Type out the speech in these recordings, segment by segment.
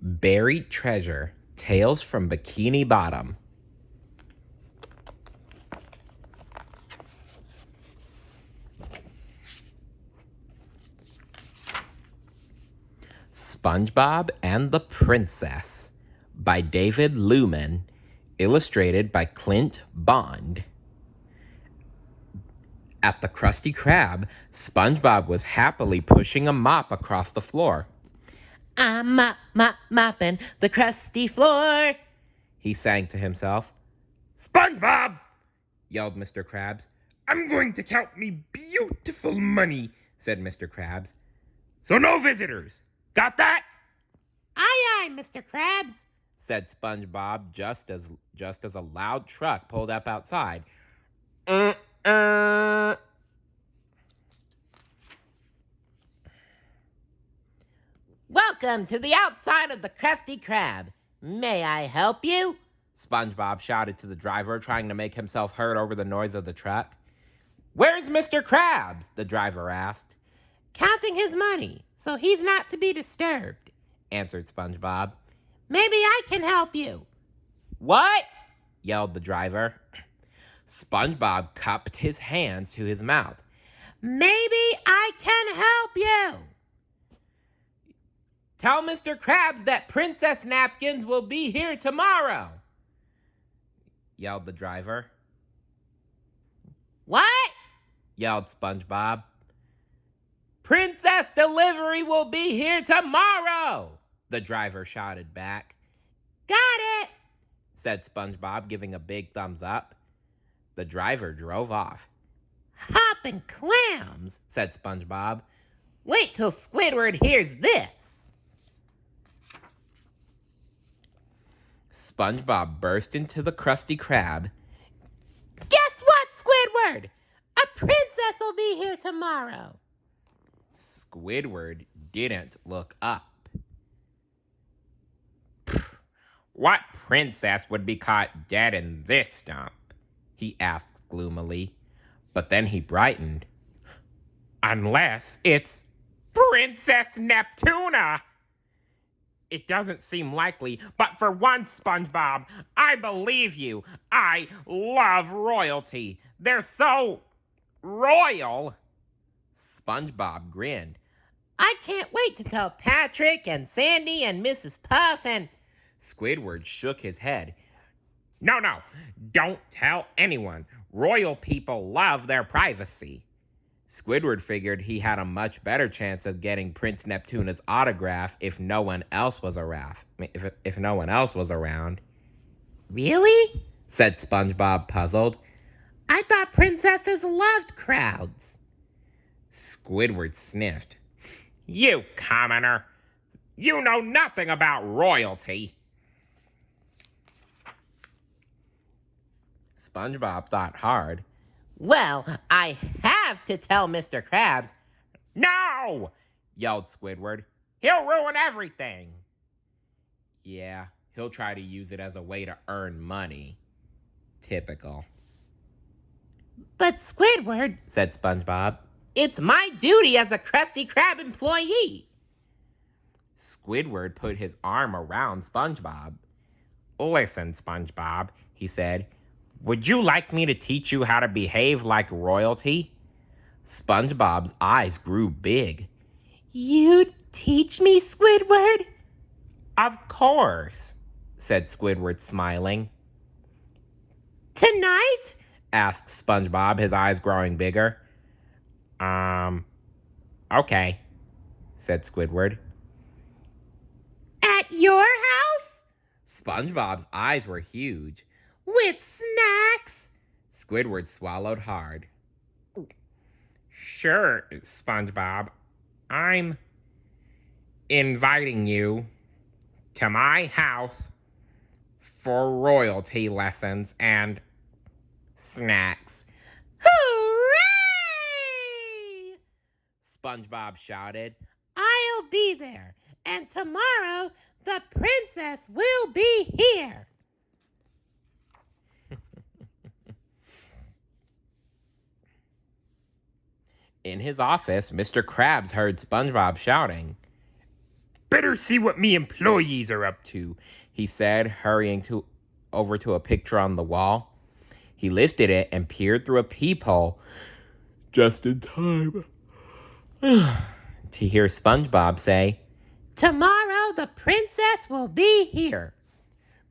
Buried Treasure, Tales from Bikini Bottom. SpongeBob and the Princess by David Lumen, illustrated by Clint Bond. At the Krusty Krab, SpongeBob was happily pushing a mop across the floor. I'm mopping the crusty floor, he sang to himself. "SpongeBob!" yelled Mr. Krabs. "I'm going to count me beautiful money," said Mr. Krabs. "So no visitors. Got that?" Aye, Mr. Krabs, said SpongeBob just as a loud truck pulled up outside. Welcome to the outside of the Krusty Krab. May I help you? SpongeBob shouted to the driver, trying to make himself heard over the noise of the truck. "Where's Mr. Krabs?" the driver asked. Counting his money, so he's not to be disturbed, answered SpongeBob. Maybe I can help you. "What?" yelled the driver. SpongeBob cupped his hands to his mouth. Maybe I can help you. "Tell Mr. Krabs that Princess Napkins will be here tomorrow," yelled the driver. What? yelled SpongeBob. "Princess Delivery will be here tomorrow," the driver shouted back. Got it, said SpongeBob, giving a big thumbs up. The driver drove off. Hoppin' clams, said SpongeBob. Wait till Squidward hears this. SpongeBob burst into the Krusty Krab. Guess what, Squidward? A princess will be here tomorrow. Squidward didn't look up. "What princess would be caught dead in this stump?" he asked gloomily. But then he brightened. "Unless it's Princess Neptuna!" "It doesn't seem likely, but for once, SpongeBob, I believe you. I love royalty. They're so royal." SpongeBob grinned. I can't wait to tell Patrick and Sandy and Mrs. Puff and... Squidward shook his head. No, don't tell anyone. Royal people love their privacy." Squidward figured he had a much better chance of getting Prince Neptuna's autograph if no one else was around. If no one else was around. Really? said SpongeBob, puzzled. I thought princesses loved crowds. Squidward sniffed. "You commoner! You know nothing about royalty." SpongeBob thought hard. Well, I have to tell Mr. Krabs. "No!" yelled Squidward. "He'll ruin everything." Yeah, he'll try to use it as a way to earn money. Typical. But Squidward, said SpongeBob. It's my duty as a Krusty Krab employee. Squidward put his arm around SpongeBob. "Listen, SpongeBob," he said. "Would you like me to teach you how to behave like royalty?" SpongeBob's eyes grew big. You'd teach me, Squidward? "Of course," said Squidward, smiling. Tonight? asked SpongeBob, his eyes growing bigger. Okay, said Squidward. At your house? SpongeBob's eyes were huge. With snacks? Squidward swallowed hard. "Sure, SpongeBob. I'm inviting you to my house for royalty lessons and snacks." Hooray! SpongeBob shouted. I'll be there, and tomorrow the princess will be here. In his office, Mr. Krabs heard SpongeBob shouting, better see what me employees are up to, he said, hurrying over to a picture on the wall. He lifted it and peered through a peephole just in time to hear SpongeBob say, "Tomorrow the princess will be here."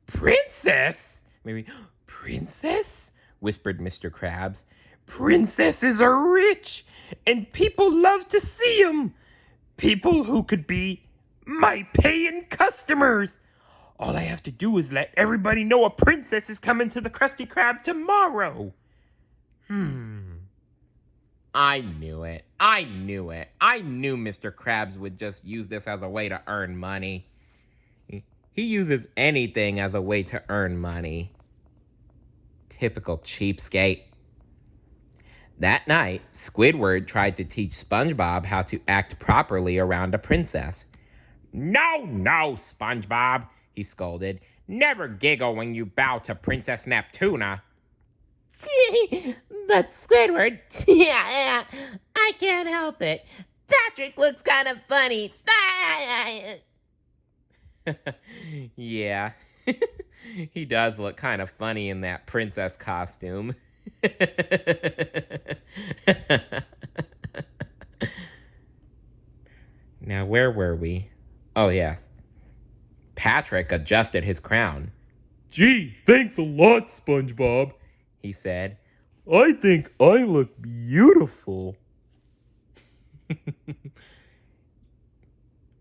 "Princess? Maybe, princess?" whispered Mr. Krabs. "Princesses are rich, and people love to see 'em. People who could be my paying customers. All I have to do is let everybody know a princess is coming to the Krusty Krab tomorrow." I knew it. I knew Mr. Krabs would just use this as a way to earn money. He uses anything as a way to earn money. Typical cheapskate. That night, Squidward tried to teach SpongeBob how to act properly around a princess. "No, SpongeBob," he scolded. "Never giggle when you bow to Princess Neptuna." But Squidward, I can't help it. Patrick looks kind of funny. Yeah, he does look kind of funny in that princess costume. Now, where were we? Oh, yes. Patrick adjusted his crown. "Gee, thanks a lot, SpongeBob," he said. "I think I look beautiful."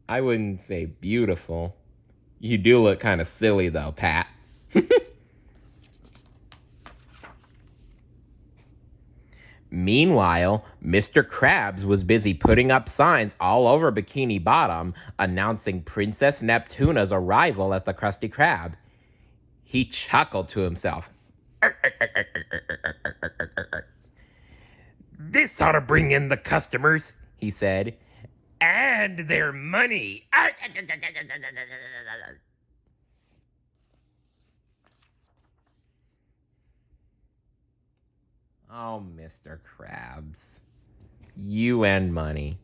I wouldn't say beautiful. You do look kind of silly, though, Pat. Meanwhile, Mr. Krabs was busy putting up signs all over Bikini Bottom announcing Princess Neptuna's arrival at the Krusty Krab. He chuckled to himself. "This ought to bring in the customers," he said, "and their money." Oh, Mr. Krabs. You and money.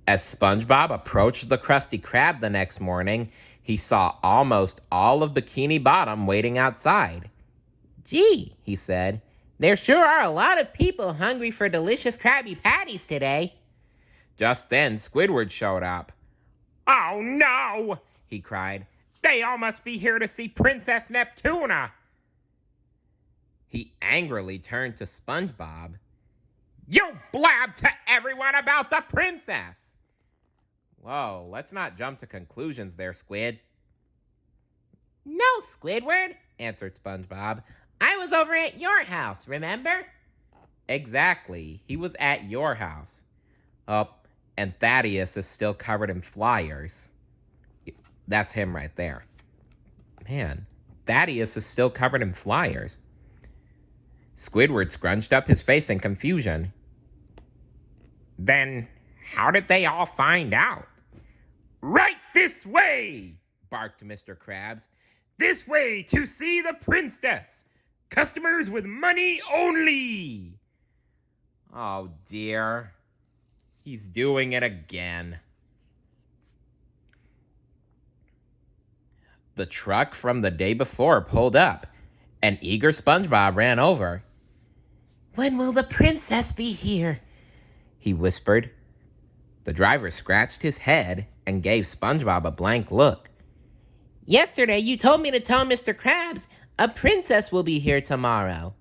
As SpongeBob approached the Krusty Krab the next morning, he saw almost all of Bikini Bottom waiting outside. "Gee," he said, "there sure are a lot of people hungry for delicious Krabby Patties today." Just then, Squidward showed up. "Oh no!" he cried. "They all must be here to see Princess Neptuna." He angrily turned to SpongeBob. "You blabbed to everyone about the princess!" Whoa, let's not jump to conclusions there, Squid. "No, Squidward," answered SpongeBob. "I was over at your house, remember?" Exactly. He was at your house. Oh, and Thaddeus is still covered in flyers. That's him right there. Man, Thaddeus is still covered in flyers. Squidward scrunched up his face in confusion. "Then how did they all find out?" "Right this way!" barked Mr. Krabs. "This way to see the princess! Customers with money only!" Oh dear. He's doing it again. The truck from the day before pulled up. An eager SpongeBob ran over. "When will the princess be here?" he whispered. The driver scratched his head and gave SpongeBob a blank look. "Yesterday you told me to tell Mr. Krabs a princess will be here tomorrow,"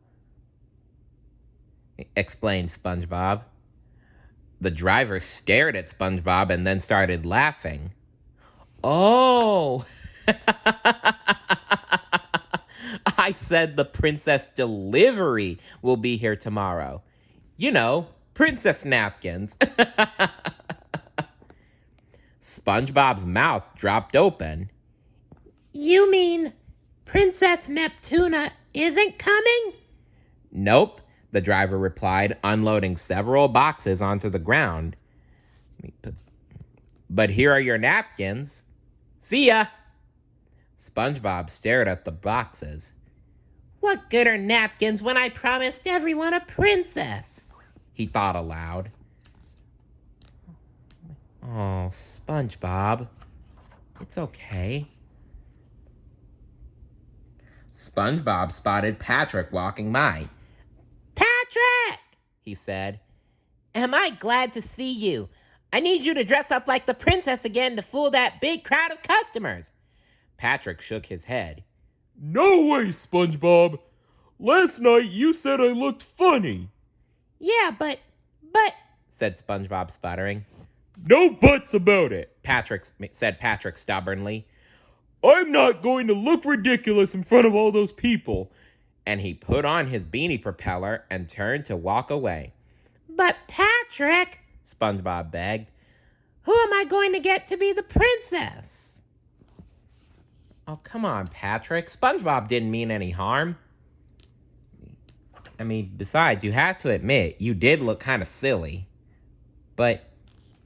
explained SpongeBob. The driver stared at SpongeBob and then started laughing. "Oh! I said the princess delivery will be here tomorrow. You know, princess napkins." SpongeBob's mouth dropped open. "You mean Princess Neptuna isn't coming?" "Nope," the driver replied, unloading several boxes onto the ground. "But here are your napkins. See ya!" SpongeBob stared at the boxes. "What good are napkins when I promised everyone a princess?" he thought aloud. Oh, SpongeBob. It's okay. SpongeBob spotted Patrick walking by. Patrick, he said. Am I glad to see you? I need you to dress up like the princess again to fool that big crowd of customers. Patrick shook his head. No way, SpongeBob. Last night you said I looked funny. Yeah, but, said SpongeBob, sputtering. No buts about it. said Patrick stubbornly. I'm not going to look ridiculous in front of all those people. And he put on his beanie propeller and turned to walk away. But Patrick, SpongeBob begged. Who am I going to get to be the princess? Oh, come on, Patrick. SpongeBob didn't mean any harm. I mean, besides, you have to admit, you did look kind of silly. But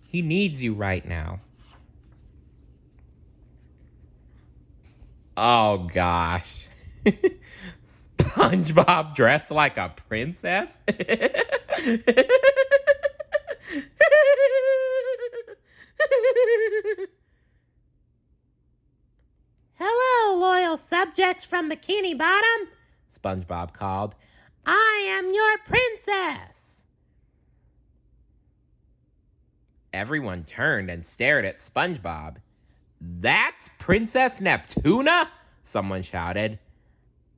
he needs you right now. Oh, gosh. SpongeBob dressed like a princess? Hello, loyal subjects from Bikini Bottom, SpongeBob called. I am your princess. Everyone turned and stared at SpongeBob. That's Princess Neptuna? Someone shouted.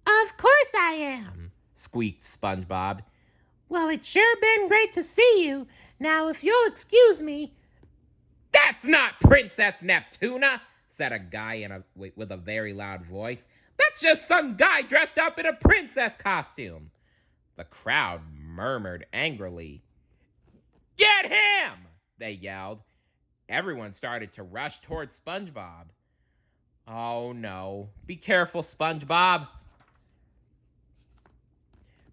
Of course I am, squeaked SpongeBob. Well, it's sure been great to see you. Now, if you'll excuse me. That's not Princess Neptuna, said a guy with a very loud voice. That's just some guy dressed up in a princess costume. The crowd murmured angrily. Get him! They yelled. Everyone started to rush toward SpongeBob. Oh no, be careful, SpongeBob.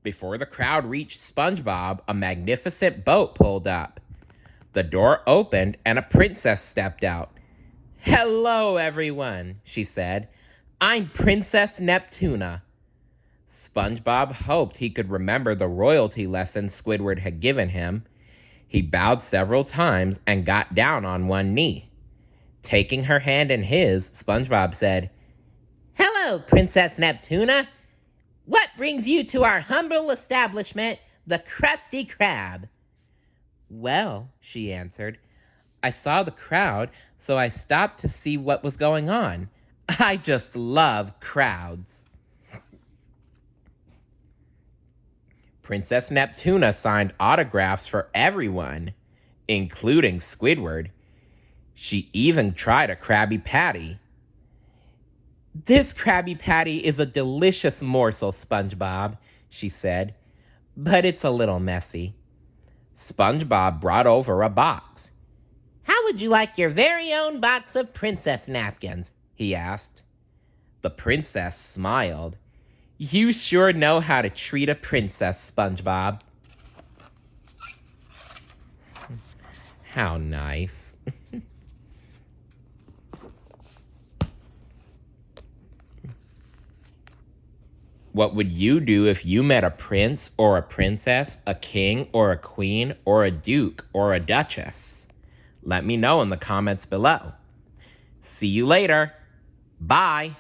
Before the crowd reached SpongeBob, a magnificent boat pulled up. The door opened and a princess stepped out. Hello, everyone, she said. I'm Princess Neptuna. SpongeBob hoped he could remember the royalty lesson Squidward had given him. He bowed several times and got down on one knee. Taking her hand in his, SpongeBob said, Hello, Princess Neptuna. What brings you to our humble establishment, the Krusty Krab? Well, she answered, I saw the crowd, so I stopped to see what was going on. I just love crowds. Princess Neptuna signed autographs for everyone, including Squidward. She even tried a Krabby Patty. This Krabby Patty is a delicious morsel, SpongeBob, she said, but it's a little messy. SpongeBob brought over a box. How would you like your very own box of princess napkins? He asked. The princess smiled. You sure know how to treat a princess, SpongeBob. How nice. What would you do if you met a prince or a princess, a king or a queen, or a duke or a duchess? Let me know in the comments below. See you later. Bye.